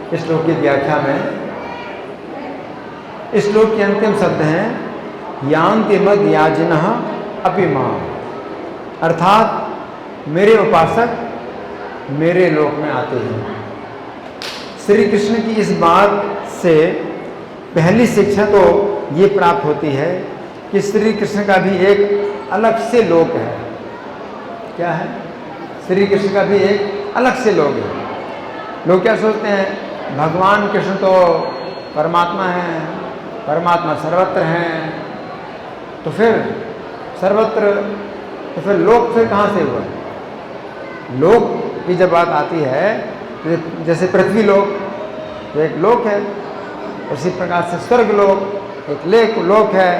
इस श्लोक की व्याख्या में। इस श्लोक के अंतिम शब्द हैं यान्ति मद याजिनः अपि माम्, अर्थात मेरे उपासक मेरे लोक में आते हैं। श्री कृष्ण की इस बात से पहली शिक्षा तो ये प्राप्त होती है कि श्री कृष्ण का भी एक अलग से लोक है। क्या है? श्री कृष्ण का भी एक अलग से लोक है। लोग क्या सोचते हैं, भगवान कृष्ण तो परमात्मा हैं, परमात्मा सर्वत्र हैं, तो फिर सर्वत्र, तो फिर लोक फिर कहाँ से हुआ? लोक की जब बात आती है, जैसे पृथ्वी लोक तो एक लोक है, उसी प्रकार से स्वर्ग लोक एक लोक है,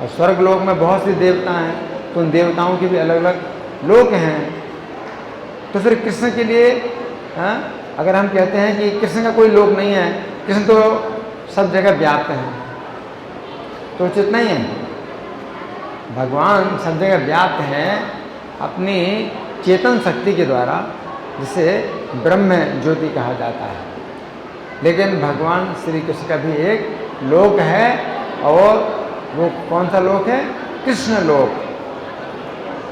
और स्वर्ग लोक में बहुत सी देवता हैं, तो उन देवताओं के भी अलग अलग लोक हैं। तो फिर कृष्ण के लिए अगर हम कहते हैं कि कृष्ण का कोई लोक नहीं है, कृष्ण तो सब जगह व्याप्त हैं, तो उचित नहीं है। भगवान सब जगह व्याप्त हैं अपनी चेतन शक्ति के द्वारा, जिसे ब्रह्म ज्योति कहा जाता है। लेकिन भगवान श्री कृष्ण का भी एक लोक है, और वो कौन सा लोक है? कृष्ण लोक।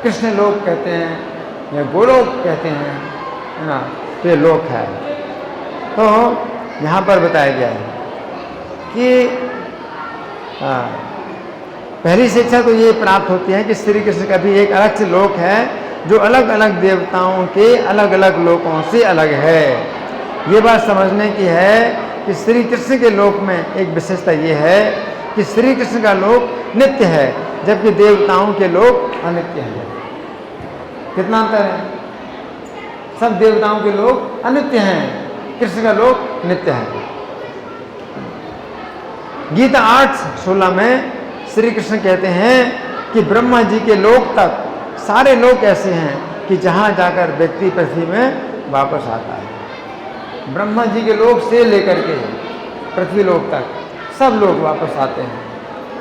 कृष्ण लोक कहते हैं या गोलोक कहते हैं, है ना, तो ये लोक है। तो यहाँ पर बताया गया है कि पहली शिक्षा तो ये प्राप्त होती है कि श्री कृष्ण का भी एक अलग से लोक है, जो अलग अलग देवताओं के अलग अलग लोकों से अलग है। ये बात समझने की है कि श्री कृष्ण के लोक में एक विशेषता ये है कि श्री कृष्ण का लोक नित्य है, जबकि देवताओं के लोक अनित्य हैं। कितना अंतर है? सब देवताओं के लोक अनित्य हैं, कृष्ण का लोक नित्य है। गीता 8:16 में श्री कृष्ण कहते हैं कि ब्रह्मा जी के लोक तक सारे लोक ऐसे हैं कि जहाँ जाकर व्यक्ति पृथ्वी में वापस आता है। ब्रह्मा जी के लोक से लेकर के पृथ्वी लोक तक सब लोग वापस आते हैं,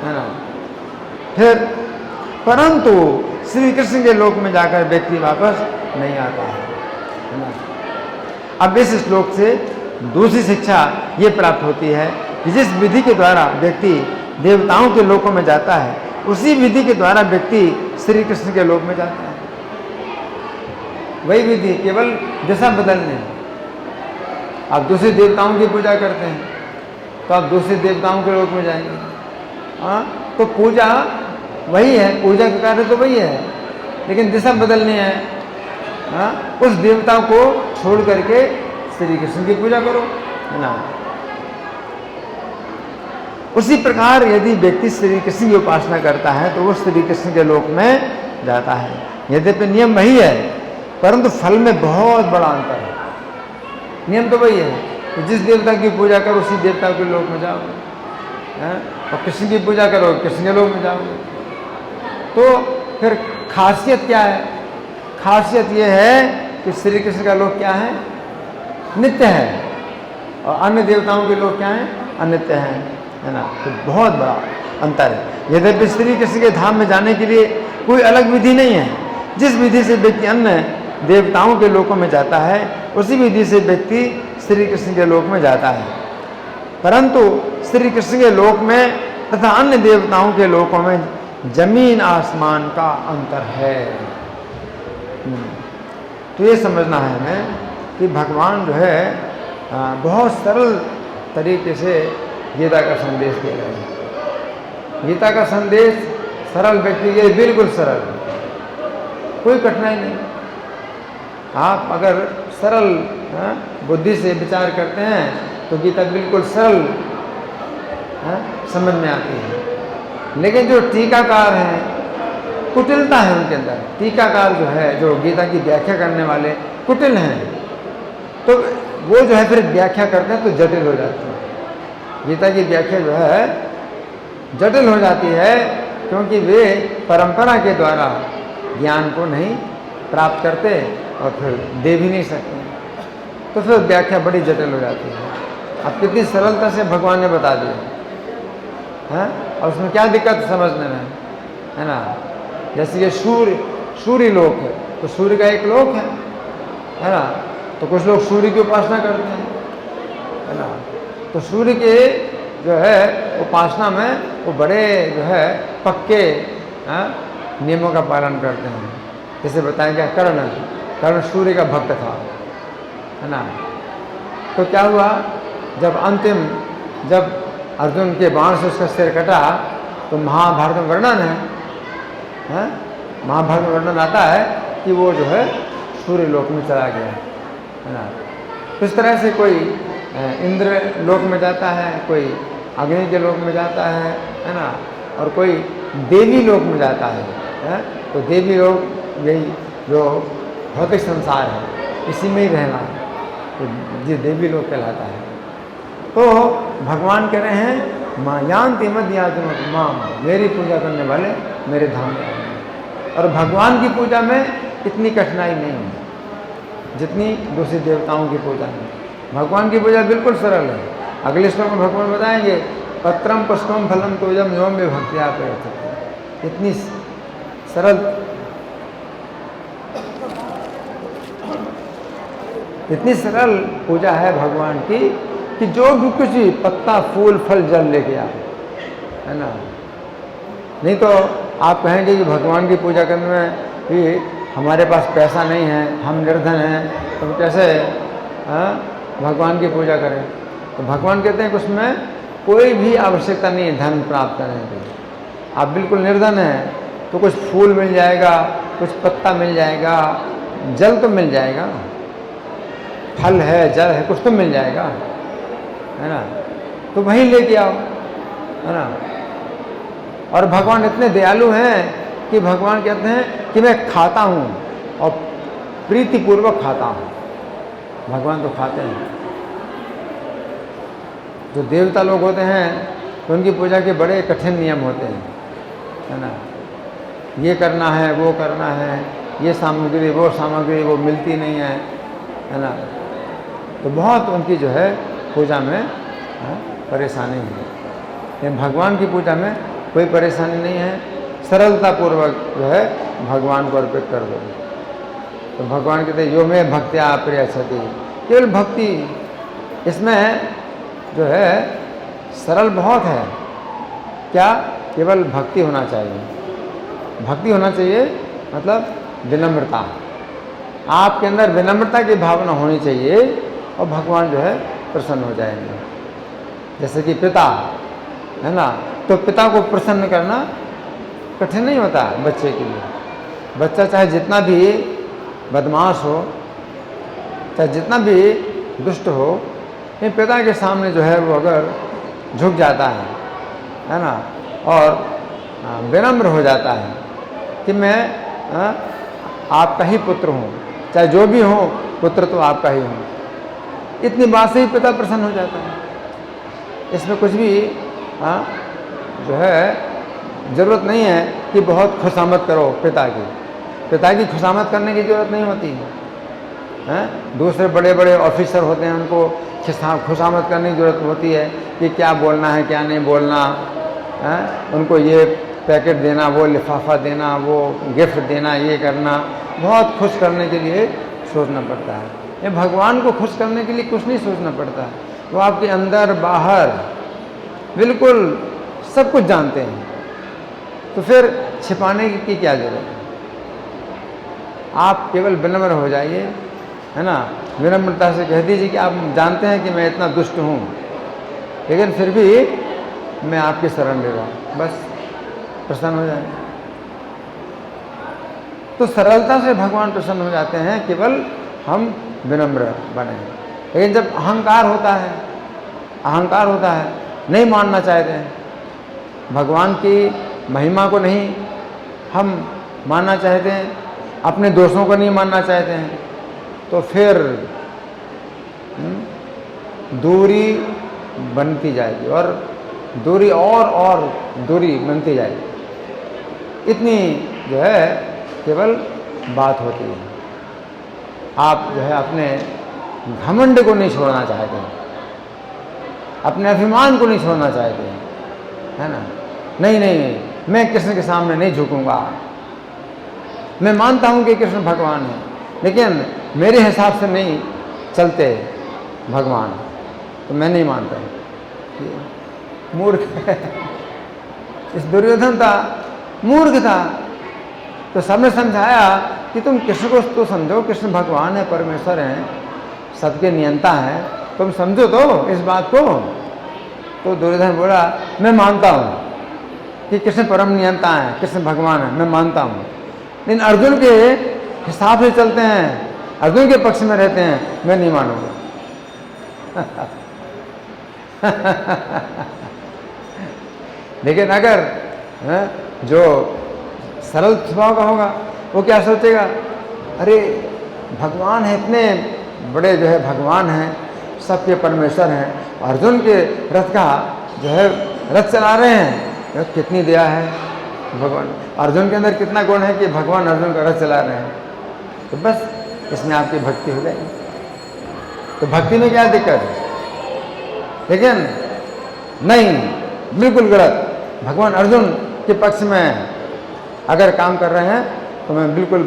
है ना। फिर परंतु श्री कृष्ण के लोक में जाकर व्यक्ति वापस नहीं आता है ना। अब इस श्लोक से दूसरी शिक्षा ये प्राप्त होती है कि जिस विधि के द्वारा व्यक्ति देवताओं के लोकों में जाता है, उसी विधि के द्वारा व्यक्ति श्री कृष्ण के लोक में जाता है। वही विधि, केवल दिशा बदलने। आप दूसरे देवताओं की पूजा करते हैं तो आप दूसरे देवताओं के लोक में जाएंगे। तो पूजा वही है, पूजा का कार्य तो वही है, लेकिन दिशा बदलनी है। उस देवता को छोड़ करके श्री कृष्ण की पूजा करो, है ना। उसी प्रकार यदि व्यक्ति श्री कृष्ण की उपासना करता है तो वो श्री कृष्ण के लोक में जाता है। यद्यपि नियम वही है, परंतु फल में बहुत बड़ा अंतर है। नियम तो वही है कि जिस देवता की पूजा करो उसी देवता के लोक में जाओगे, और कृष्ण की पूजा करो कृष्ण के लोक में जाओगे। तो फिर खासियत क्या है? खासियत ये है कि श्री कृष्ण का लोक क्या है? नित्य है, और अन्य देवताओं के लोक क्या हैं? अनित्य हैं, है ना। तो बहुत बड़ा अंतर है। यद्यपि श्री कृष्ण के धाम में जाने के लिए कोई अलग विधि नहीं है। जिस विधि से व्यक्ति अन्य देवताओं के लोकों में जाता है, उसी विधि से व्यक्ति श्री कृष्ण के लोक में जाता है। परंतु श्री कृष्ण के लोक में तथा अन्य देवताओं के लोकों में जमीन आसमान का अंतर है। तो ये समझना है हमें कि भगवान जो है बहुत सरल तरीके से गीता का संदेश दे रहे हैं। गीता का संदेश सरल व्यक्ति के लिए बिल्कुल सरल, कोई कठिनाई नहीं। आप अगर सरल बुद्धि से विचार करते हैं तो गीता बिल्कुल सरल समझ में आती है। लेकिन जो टीकाकार हैं, कुटिलता है उनके अंदर। टीकाकार जो है, जो गीता की व्याख्या करने वाले कुटिल हैं, तो वो जो है फिर व्याख्या करते हैं तो जटिल हो जाती है। गीता की व्याख्या जो है जटिल हो जाती है, क्योंकि वे परंपरा के द्वारा ज्ञान को नहीं प्राप्त करते और फिर दे भी नहीं सकते, तो फिर व्याख्या बड़ी जटिल हो जाती है। अब कितनी सरलता से भगवान ने बता दिया है, और उसमें क्या दिक्कत समझने में, है ना। जैसे ये सूर्य लोक है, तो सूर्य का एक लोक है ना। तो कुछ लोग सूर्य की उपासना करते हैं, है ना। तो सूर्य के जो है उपासना में वो बड़े जो है पक्के नियमों का पालन करते हैं। जैसे बताएंगे कर्ण सूर्य का भक्त था, है ना। तो क्या हुआ, जब अर्जुन के बाण से उसका सिर कटा, तो महाभारत में वर्णन है, महाभारत में वर्णन आता है कि वो जो है सूर्य लोक में चला गया, है ना। तो इस तरह से कोई इंद्र लोक में जाता है, कोई अग्नि के लोक में जाता है ना, और कोई देवी लोक में जाता है। तो देवी लोक यही जो भौतिक संसार है, इसी में ही रहना है, तो ये देवी लोक कहलाता है। तो भगवान कह रहे हैं माँ यान्ति मद्याजन माँ, मेरी पूजा करने वाले मेरे धाम में आएंगे। और भगवान की पूजा में इतनी कठिनाई नहीं है जितनी दूसरे देवताओं की पूजा में। भगवान की पूजा बिल्कुल सरल है। अगले श्लोक में भगवान बताएंगे पत्रम पुष्पम फलम तोजम योम में भक्तिया प्रयत्न। इतनी सरल, इतनी सरल पूजा है भगवान की कि जो भी कुछ भी पत्ता फूल फल जल लेके आए, है ना। नहीं तो आप कहेंगे कि भगवान की पूजा करने में भी हमारे पास पैसा नहीं है, हम निर्धन हैं, तो कैसे भगवान की पूजा करें। तो भगवान कहते हैं कि उसमें कोई भी आवश्यकता नहीं है धन प्राप्त करने की। आप बिल्कुल निर्धन हैं तो कुछ फूल मिल जाएगा, कुछ पत्ता मिल जाएगा, जल तो मिल जाएगा, फल है, जल है, कुछ तो मिल जाएगा, है ना। तो वहीं लेके आओ, है ना। और भगवान इतने दयालु हैं कि भगवान कहते हैं कि मैं खाता हूँ और प्रीतिपूर्वक खाता हूँ। भगवान तो खाते हैं। जो देवता लोग होते हैं तो उनकी पूजा के बड़े कठिन नियम होते हैं, है ना। ये करना है, वो करना है, ये सामग्री वो सामग्री वो मिलती नहीं है ना। तो बहुत उनकी जो है पूजा में परेशानी है। लेकिन भगवान की पूजा में कोई परेशानी नहीं है। सरलतापूर्वक जो है भगवान को अर्पित कर दो। तो भगवान कहते हैं यो में भक्त्या प्रियच्छति, केवल भक्ति, इसमें जो है सरल बहुत है। क्या? केवल भक्ति होना चाहिए। भक्ति होना चाहिए मतलब विनम्रता। आपके अंदर विनम्रता की भावना होनी चाहिए और भगवान जो है प्रसन्न हो जाएंगे। जैसे कि पिता है ना, तो पिता को प्रसन्न करना कठिन नहीं होता बच्चे के लिए। बच्चा चाहे जितना भी बदमाश हो, चाहे जितना भी दुष्ट हो, लेकिन पिता के सामने जो है वो अगर झुक जाता है ना, और विनम्र हो जाता है कि मैं आपका ही पुत्र हूँ, चाहे जो भी हो पुत्र तो आपका ही हूँ, इतनी बात से ही पिता प्रसन्न हो जाता है। इसमें कुछ भी जो है ज़रूरत नहीं है कि बहुत खुशामद करो पिता की खुशामद करने की ज़रूरत नहीं होती है। दूसरे बड़े बड़े ऑफिसर होते हैं, उनको खुशामद करने की ज़रूरत होती है कि क्या बोलना है क्या नहीं बोलना है। उनको ये पैकेट देना, वो लिफाफा देना, वो गिफ्ट देना, ये करना, बहुत खुश करने के लिए सोचना पड़ता है। ये भगवान को खुश करने के लिए कुछ नहीं सोचना पड़ता है। वो आपके अंदर बाहर बिल्कुल सब कुछ जानते हैं, तो फिर छिपाने की क्या ज़रूरत है। आप केवल विनम्र हो जाइए, है ना। विनम्रता से कह दीजिए कि आप जानते हैं कि मैं इतना दुष्ट हूँ, लेकिन फिर भी मैं आपकी शरण ले रहा हूँ, बस प्रसन्न हो जाए। तो सरलता से भगवान प्रसन्न हो जाते हैं, केवल हम विनम्र बने। लेकिन जब अहंकार होता है, नहीं मानना चाहते हैं, भगवान की महिमा को नहीं हम मानना चाहते हैं, अपने दोषों को नहीं मानना चाहते हैं, तो फिर दूरी बनती जाएगी और दूरी और दूरी बनती जाएगी। इतनी जो है केवल बात होती है। आप जो है अपने घमंड को नहीं छोड़ना चाहते हैं, अपने अभिमान को नहीं छोड़ना चाहते हैं, है ना। नहीं, मैं कृष्ण के सामने नहीं झुकूंगा। मैं मानता हूं कि कृष्ण भगवान है, लेकिन मेरे हिसाब से नहीं चलते भगवान, तो मैं नहीं मानता। मूर्ख है। इस दुर्योधन था, मूर्ख था। तो सबने समझाया कि तुम कृष्ण को तो समझो, कृष्ण भगवान है, परमेश्वर हैं, सबके नियंता हैं, तुम समझो तो इस बात को। तो दुर्योधन बोला मैं मानता हूँ कि कृष्ण परम नियंता हैं, कृष्ण भगवान है, मैं मानता हूँ, लेकिन अर्जुन के हिसाब से चलते हैं, अर्जुन के पक्ष में रहते हैं, मैं नहीं मानूंगा। लेकिन अगर जो सरल स्वभाव का होगा वो क्या सोचेगा, अरे भगवान है, इतने बड़े जो है भगवान हैं, सबके परमेश्वर हैं, अर्जुन के रथ का जो है रथ चला रहे हैं, कितनी दया है भगवान, अर्जुन के अंदर कितना गुण है कि भगवान अर्जुन का रथ चला रहे हैं। तो बस इसमें आपकी भक्ति हो जाएगी। तो भक्ति में क्या दिक्कत है? लेकिन नहीं, बिल्कुल गलत। भगवान अर्जुन के पक्ष में अगर काम कर रहे हैं तो मैं बिल्कुल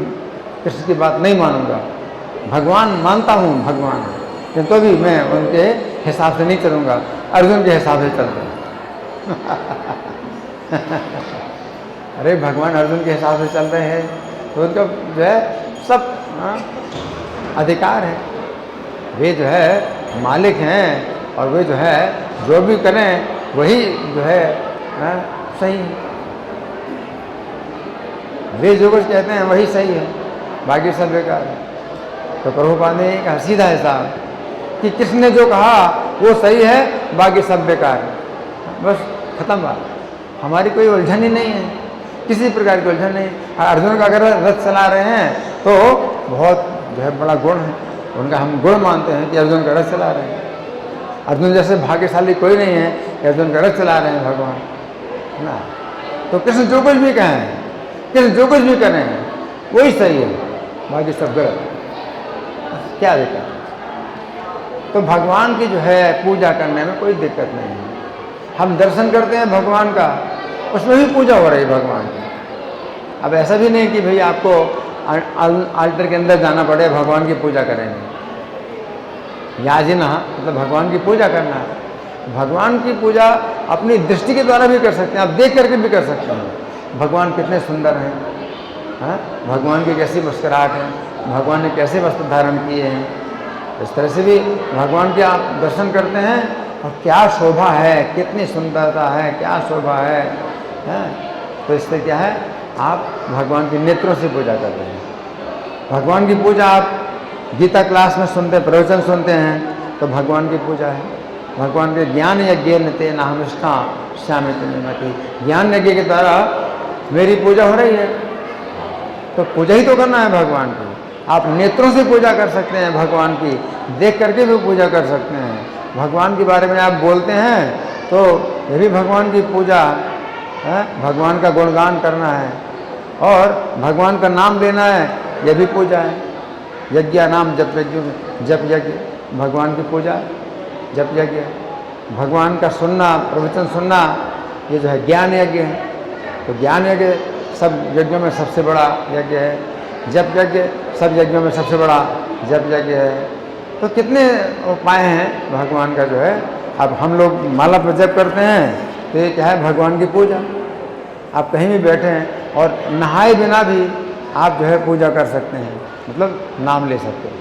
कृष्ण की बात नहीं मानूंगा। भगवान मानता हूँ, भगवान, लेकिन तो भी मैं उनके हिसाब से नहीं चलूँगा, अर्जुन के हिसाब से चलता हूँ। अरे भगवान अर्जुन के हिसाब से चल रहे हैं तो उनका जो है सब अधिकार है, वे जो है मालिक हैं, और वे जो है जो भी करें वही जो है सही है। वे जो कुछ कहते हैं वही सही है, बाकी सब बेकार है। तो प्रभुपाद ने कहा सीधा हिसाब कि किसने जो कहा वो सही है, बाकी सब बेकार है, बस खत्म बात। हमारी कोई उलझन ही नहीं है, किसी प्रकार की उलझन नहीं। अर्जुन का अगर रथ चला रहे हैं तो बहुत जो है बड़ा गुण है उनका, हम गुण मानते हैं कि अर्जुन का रथ चला रहे हैं। अर्जुन जैसे भाग्यशाली कोई नहीं है कि अर्जुन का रथ चला रहे हैं भगवान ना। तो कृष्ण जो कुछ भी कहें, कृष्ण जो कुछ भी करें वही सही है, बाकी सब गलत। क्या दिक्कत? तो भगवान की जो है पूजा करने में कोई दिक्कत नहीं है। हम दर्शन करते हैं भगवान का, उसमें भी पूजा हो रही है भगवान की। अब ऐसा भी नहीं कि भाई आपको आल्टर के अंदर जाना पड़े भगवान की पूजा करेंगे। याजना मतलब भगवान की पूजा करना है। भगवान की पूजा अपनी दृष्टि के द्वारा भी कर सकते हैं, आप देख करके भी कर सकते हैं भगवान कितने सुंदर हैं, भगवान की कैसी मुस्कुराहट है, भगवान ने कैसे वस्त्र धारण किए हैं, इस तरह से भी भगवान के आप दर्शन करते हैं। और क्या शोभा है, कितनी सुंदरता है, क्या शोभा है, तो इससे क्या है, आप भगवान के नेत्रों से पूजा कर रहे हैं। भगवान की पूजा आप गीता क्लास में सुनते हैं, प्रवचन सुनते हैं, तो भगवान की पूजा है। भगवान के ज्ञान यज्ञ नते नाहमिष्ठा श्यामित निमति, ज्ञान यज्ञ के द्वारा मेरी पूजा हो रही है, तो पूजा ही तो करना है भगवान की। आप नेत्रों से पूजा कर सकते हैं भगवान की, देख करके भी पूजा कर सकते हैं। भगवान के बारे में आप बोलते हैं तो ये भी भगवान की पूजा है, भगवान का गुणगान करना है, और भगवान का नाम लेना है, यह भी पूजा है। यज्ञ नाम जप यज्ञ, जप यज्ञ भगवान की पूजा, जप यज्ञ। भगवान का सुनना, प्रवचन सुनना, ये जो है ज्ञान यज्ञ है। तो ज्ञान यज्ञ सब यज्ञों में सबसे बड़ा यज्ञ है। जप यज्ञ सब यज्ञों में सबसे बड़ा जप यज्ञ है। तो कितने उपाय हैं भगवान का जो है। अब हम लोग माला पर जप करते हैं तो ये क्या है, भगवान की पूजा। आप कहीं भी बैठे हैं और नहाए बिना भी आप जो है पूजा कर सकते हैं, मतलब नाम ले सकते हैं।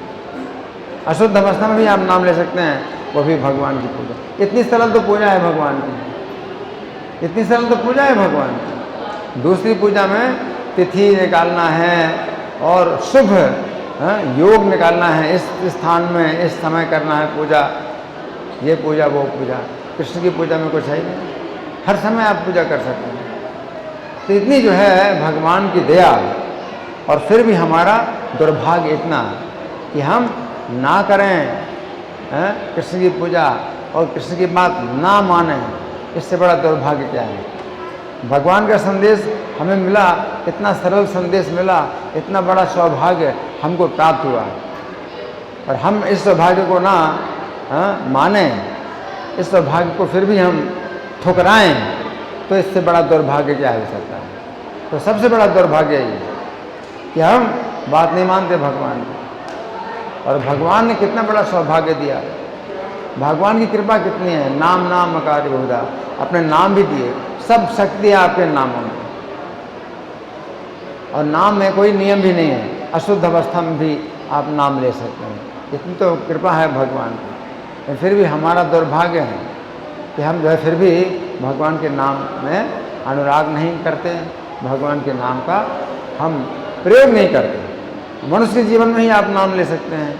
अशुद्ध अवस्था में भी आप नाम ले सकते हैं, वो भी भगवान की पूजा। इतनी सरल तो पूजा है भगवान की, इतनी सरल तो पूजा है भगवान की। दूसरी पूजा में तिथि निकालना है और शुभ योग निकालना है, इस स्थान में इस समय करना है पूजा, ये पूजा वो पूजा। कृष्ण की पूजा में कुछ है ही नहीं, हर समय आप पूजा कर सकते हैं। तो इतनी जो है भगवान की दया, और फिर भी हमारा दुर्भाग्य इतना कि हम ना करें कृष्ण की पूजा और कृष्ण की बात ना माने, इससे बड़ा दुर्भाग्य क्या है। भगवान का संदेश हमें मिला, इतना सरल संदेश मिला, इतना बड़ा सौभाग्य हमको प्राप्त हुआ, और हम इस सौभाग्य को ना माने, इस सौभाग्य को फिर भी हम ठुकराएं, तो इससे बड़ा दुर्भाग्य क्या हो सकता है। तो सबसे बड़ा दुर्भाग्य ये कि हम बात नहीं मानते भगवान की। और भगवान ने कितना बड़ा सौभाग्य दिया, भगवान की कृपा कितनी है, नाम नाम अकार्य बहुधा, अपने नाम भी दिए, सब शक्ति है आपके नामों में। और नाम में कोई नियम भी नहीं है, अशुद्ध अवस्था में भी आप नाम ले सकते हैं, इतनी तो कृपा है भगवान की। फिर भी हमारा दुर्भाग्य है कि हम जो है फिर भी भगवान के नाम में अनुराग नहीं करते, भगवान के नाम का हम प्रयोग नहीं करते। मनुष्य के जीवन में ही आप नाम ले सकते हैं,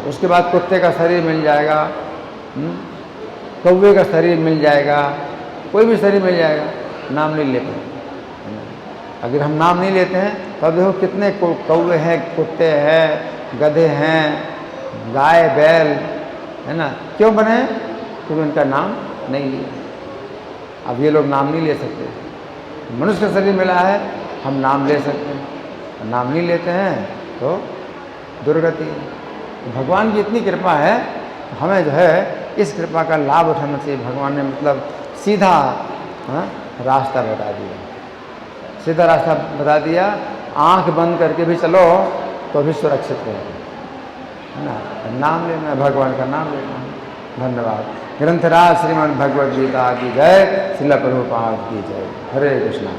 उसके बाद कुत्ते का शरीर मिल जाएगा, कौवे का शरीर मिल जाएगा, कोई भी शरीर मिल जाएगा, नाम नहीं ले पाएंगे। अगर हम नाम नहीं लेते हैं तब देखो कितने कौवे हैं, कुत्ते हैं, गधे हैं, गाय बैल, है ना, क्यों बने? क्योंकि उनका नाम नहीं लिया। अब ये लोग नाम नहीं ले सकते, मनुष्य का शरीर मिला है, हम नाम ले सकते हैं, नाम नहीं लेते हैं तो दुर्गति है। भगवान की इतनी कृपा है, हमें जो है इस कृपा का लाभ उठाना चाहिए। भगवान ने मतलब सीधा रास्ता बता दिया, सीधा रास्ता बता दिया, आंख बंद करके भी चलो तो भी सुरक्षित रहेगा, है ना। नाम लेना है, भगवान का नाम लेना है। धन्यवाद। ग्रंथराज श्रीमद् भगवद गीता की जय, श्रील प्रभुपाद की जय। हरे कृष्णा।